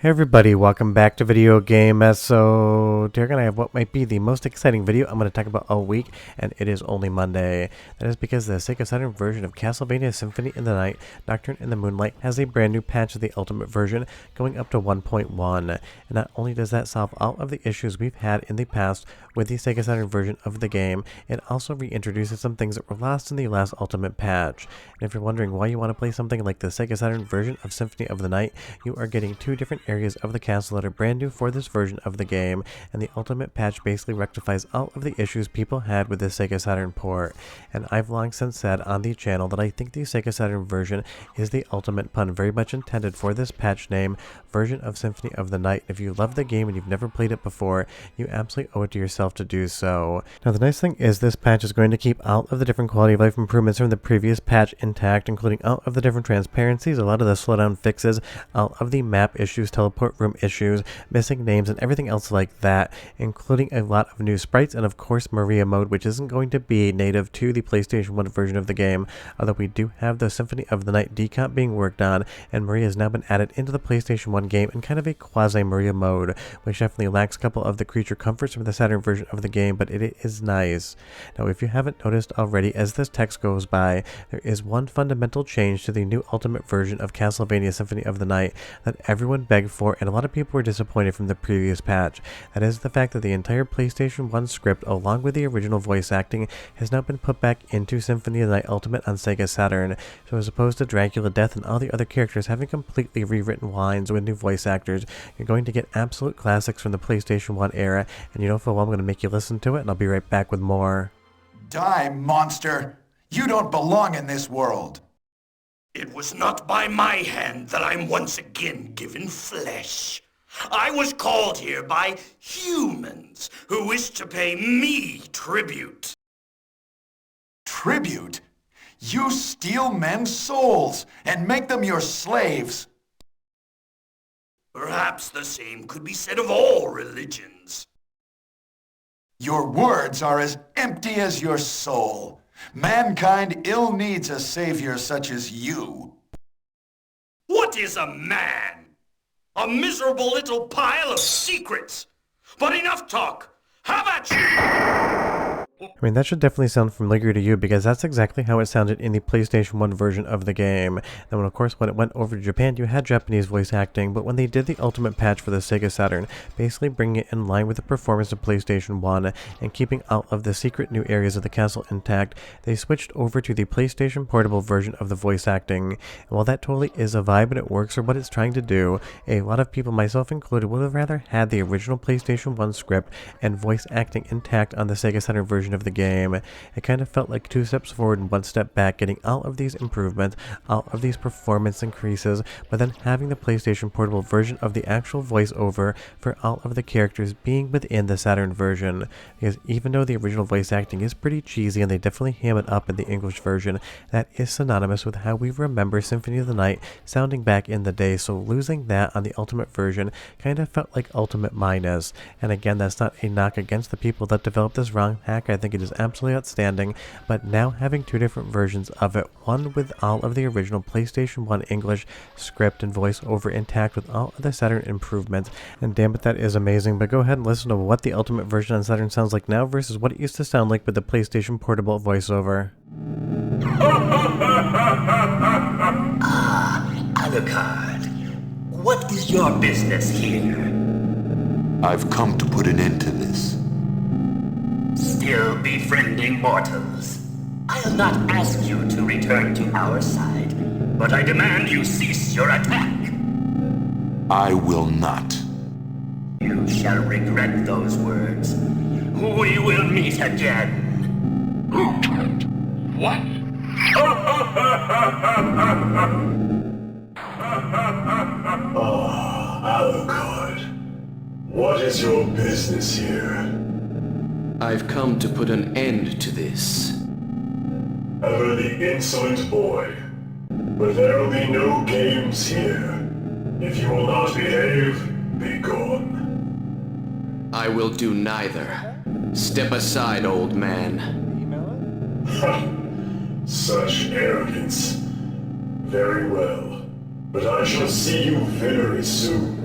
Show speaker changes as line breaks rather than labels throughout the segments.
Hey everybody, welcome back to Video Game. So today we're going to have what might be the most exciting video I'm going to talk about all week, and it is only Monday. That is because the Sega Saturn version of Castlevania Symphony in the Night, Nocturne in the Moonlight has a brand new patch of the Ultimate version going up to 1.1. And not only does that solve all of the issues we've had in the past with the Sega Saturn version of the game, it also reintroduces some things that were lost in the last Ultimate patch. And if you're wondering why you want to play something like the Sega Saturn version of Symphony of the Night, you are getting two different areas of the castle that are brand new for this version of the game, and the Ultimate patch basically rectifies all of the issues people had with the Sega Saturn port. And I've long since said on the channel that I think the Sega Saturn version is the ultimate pun very much intended for this patch name, version of Symphony of the Night. If you love the game and you've never played it before, you absolutely owe it to yourself to do so. Now the nice thing is this patch is going to keep all of the different quality of life improvements from the previous patch intact, including all of the different transparencies, a lot of the slowdown fixes, all of the map issues, teleport room issues, missing names, and everything else like that, including a lot of new sprites, and of course Maria mode, which isn't going to be native to the PlayStation 1 version of the game, although we do have the Symphony of the Night decomp being worked on, and Maria has now been added into the PlayStation 1 game in kind of a quasi-Maria mode, which definitely lacks a couple of the creature comforts from the Saturn version of the game, but it is nice. Now if you haven't noticed already, as this text goes by, there is one fundamental change to the new Ultimate version of Castlevania Symphony of the Night that everyone begged for, and a lot of people were disappointed from the previous patch. That is the fact that the entire PlayStation 1 script, along with the original voice acting, has now been put back into Symphony of the Night Ultimate on Sega Saturn. So as opposed to Dracula, Death, and all the other characters having completely rewritten lines with new voice actors, you're going to get absolute classics from the PlayStation 1 era, and you know for well I'm going to make you listen to it, and I'll be right back with more.
Die, monster! You don't belong in this world!
It was not by my hand that I'm once again given flesh. I was called here by humans who wish to pay me tribute.
Tribute? You steal men's souls and make them your slaves!
Perhaps the same could be said of all religions.
Your words are as empty as your soul. Mankind ill needs a savior such as you.
What is a man? A miserable little pile of secrets. But enough talk. Have at you!
I mean, that should definitely sound familiar to you, because that's exactly how it sounded in the PlayStation 1 version of the game. Then, of course, when it went over to Japan, you had Japanese voice acting, but when they did the Ultimate patch for the Sega Saturn, basically bringing it in line with the performance of PlayStation 1 and keeping all of the secret new areas of the castle intact, they switched over to the PlayStation Portable version of the voice acting. And while that totally is a vibe and it works for what it's trying to do, a lot of people, myself included, would have rather had the original PlayStation 1 script and voice acting intact on the Sega Saturn version of the game. It kind of felt like 2 steps forward and 1 step back, getting all of these improvements, all of these performance increases, but then having the PlayStation Portable version of the actual voiceover for all of the characters being within the Saturn version. Because even though the original voice acting is pretty cheesy and they definitely ham it up in the English version, that is synonymous with how we remember Symphony of the Night sounding back in the day, so losing that on the Ultimate version kind of felt like Ultimate minus. And again, that's not a knock against the people that developed this ROM hack. I think it is absolutely outstanding, but now having 2 different versions of it, one with all of the original PlayStation 1 English script and voiceover intact with all of the Saturn improvements, and damn it, that is amazing. But go ahead and listen to what the Ultimate version on Saturn sounds like now versus what it used to sound like with the PlayStation Portable voiceover.
Alucard, what is your business here?
I've come to put an end to this.
Still befriending mortals. I'll not ask you to return to our side, but I demand you cease your attack.
I will not.
You shall regret those words. We will meet again.
What?
Alucard, what is your business here?
I've come to put an end to this.
Ever the insolent boy. But there will be no games here. If you will not behave, be gone.
I will do neither. Step aside, old man.
Such arrogance. Very well. But I shall see you very soon.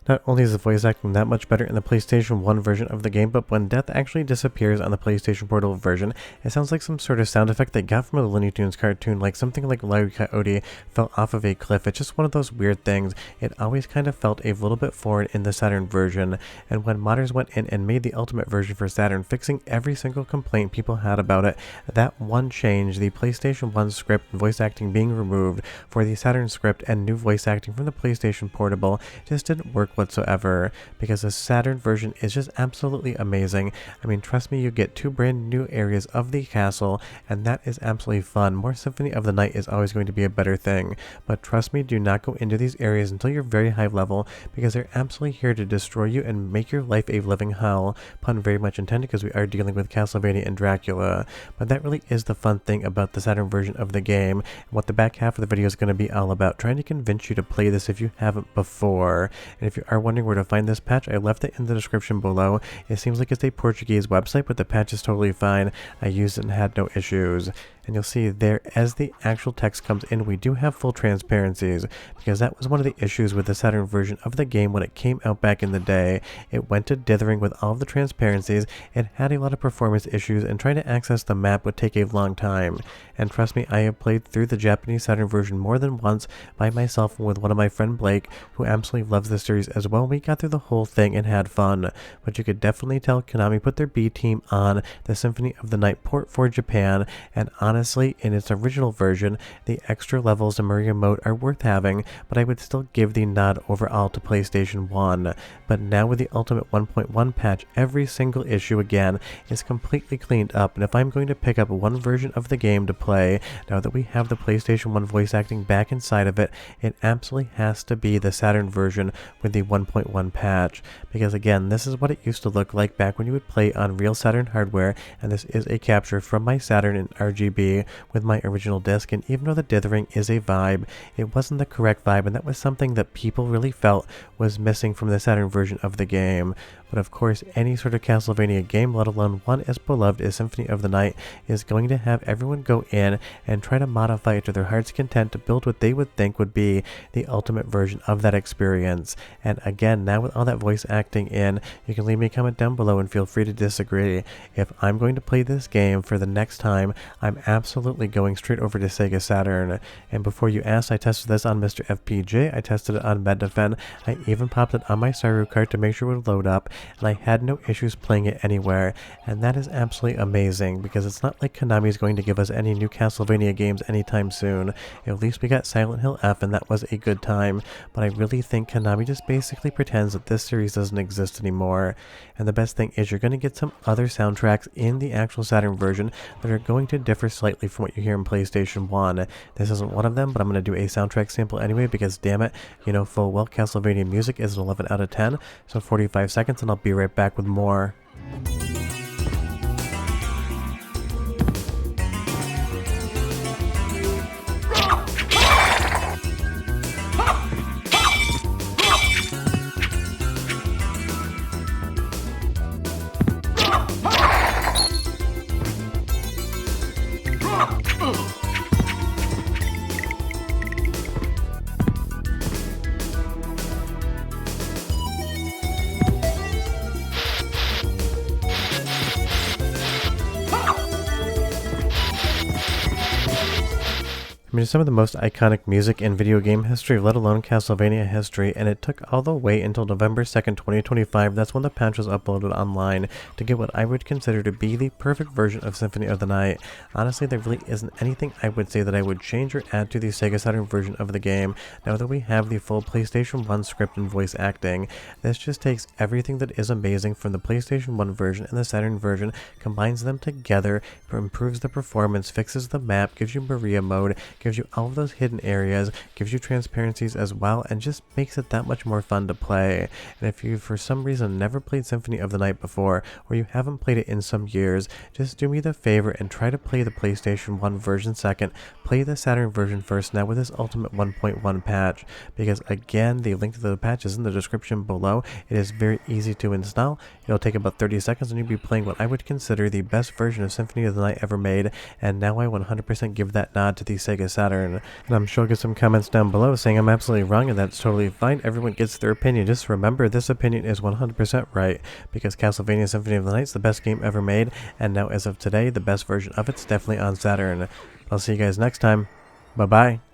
Not only is the voice acting that much better in the PlayStation 1 version of the game, but when death actually disappears on the PlayStation Portable version, it sounds like some sort of sound effect they got from a Looney Tunes cartoon, like something like Wile E. Coyote fell off of a cliff. It's just one of those weird things. It always kind of felt a little bit foreign in the Saturn version, and when modders went in and made the ultimate version for Saturn, fixing every single complaint people had about it, that one change, the PlayStation 1 script and voice acting being removed for the Saturn script and new voice acting from the PlayStation Portable, just didn't work whatsoever, because the Saturn version is just absolutely amazing. I mean, trust me, you get 2 brand new areas of the castle, and that is absolutely fun. More Symphony of the Night is always going to be a better thing, but trust me, do not go into these areas until you're very high level, because they're absolutely here to destroy you and make your life a living hell. Pun very much intended, because we are dealing with Castlevania and Dracula. But that really is the fun thing about the Saturn version of the game, and what the back half of the video is going to be all about, trying to convince you to play this if you haven't before. And if you are wondering where to find this patch, I left it in the description below. It seems like it's a Portuguese website, but the patch is totally fine. I used it and had no issues. And you'll see there, as the actual text comes in, we do have full transparencies, because that was one of the issues with the Saturn version of the game when it came out back in the day. It went to dithering with all of the transparencies, it had a lot of performance issues, and trying to access the map would take a long time. And trust me, I have played through the Japanese Saturn version more than once by myself and with one of my friend Blake, who absolutely loves the series as well. We got through the whole thing and had fun, but you could definitely tell Konami put their B team on the Symphony of the Night port for Japan, and honestly, in its original version, the extra levels in Maria mode are worth having, but I would still give the nod overall to PlayStation 1. But now with the Ultimate 1.1 patch, every single issue again is completely cleaned up, and if I'm going to pick up one version of the game to play, now that we have the PlayStation 1 voice acting back inside of it, it absolutely has to be the Saturn version with the 1.1 patch, because again, this is what it used to look like back when you would play on real Saturn hardware, and this is a capture from my Saturn in RGB with my original disc. And even though the dithering is a vibe, it wasn't the correct vibe, and that was something that people really felt was missing from the Saturn version of the game. But of course, any sort of Castlevania game, let alone one as beloved as Symphony of the Night, is going to have everyone go in and try to modify it to their heart's content to build what they would think would be the ultimate version of that experience. And again, now with all that voice acting in, you can leave me a comment down below and feel free to disagree. If I'm going to play this game for the next time, I'm absolutely going straight over to Sega Saturn. And before you ask, I tested this on MiSTer FPGA, I tested it on Mednafen, I even popped it on my Saru card to make sure it would load up, and I had no issues playing it anywhere, and that is absolutely amazing, because it's not like Konami is going to give us any new Castlevania games anytime soon. At least we got Silent Hill F, and that was a good time, but I really think Konami just basically pretends that this series doesn't exist anymore. And the best thing is you're going to get some other soundtracks in the actual Saturn version that are going to differ slightly from what you hear in PlayStation 1. This isn't one of them, but I'm going to do a soundtrack sample anyway, because damn it, you know full well Castlevania music is an 11 out of 10, so 45 seconds and I'll be right back with more. I mean, some of the most iconic music in video game history, let alone Castlevania history, and it took all the way until November 2nd, 2025, that's when the patch was uploaded online, to get what I would consider to be the perfect version of Symphony of the Night. Honestly, there really isn't anything I would say that I would change or add to the Sega Saturn version of the game, now that we have the full PlayStation 1 script and voice acting. This just takes everything that is amazing from the PlayStation 1 version and the Saturn version, combines them together, improves the performance, fixes the map, gives you Maria mode, gives you all of those hidden areas, gives you transparencies as well, and just makes it that much more fun to play. And if you for some reason never played Symphony of the Night before, or you haven't played it in some years, just do me the favor and try to play the PlayStation 1 version second, play the Saturn version first now with this Ultimate 1.1 patch, because again, the link to the patch is in the description below. It is very easy to install, it'll take about 30 seconds, and you'll be playing what I would consider the best version of Symphony of the Night ever made. And now I 100% give that nod to the Sega Castlevania Saturn. And I'm sure I'll get some comments down below saying I'm absolutely wrong, and that's totally fine. Everyone gets their opinion. Just remember, this opinion is 100% right, because Castlevania Symphony of the Night is the best game ever made, and now as of today, the best version of it's definitely on Saturn. I'll see you guys next time. Bye-bye.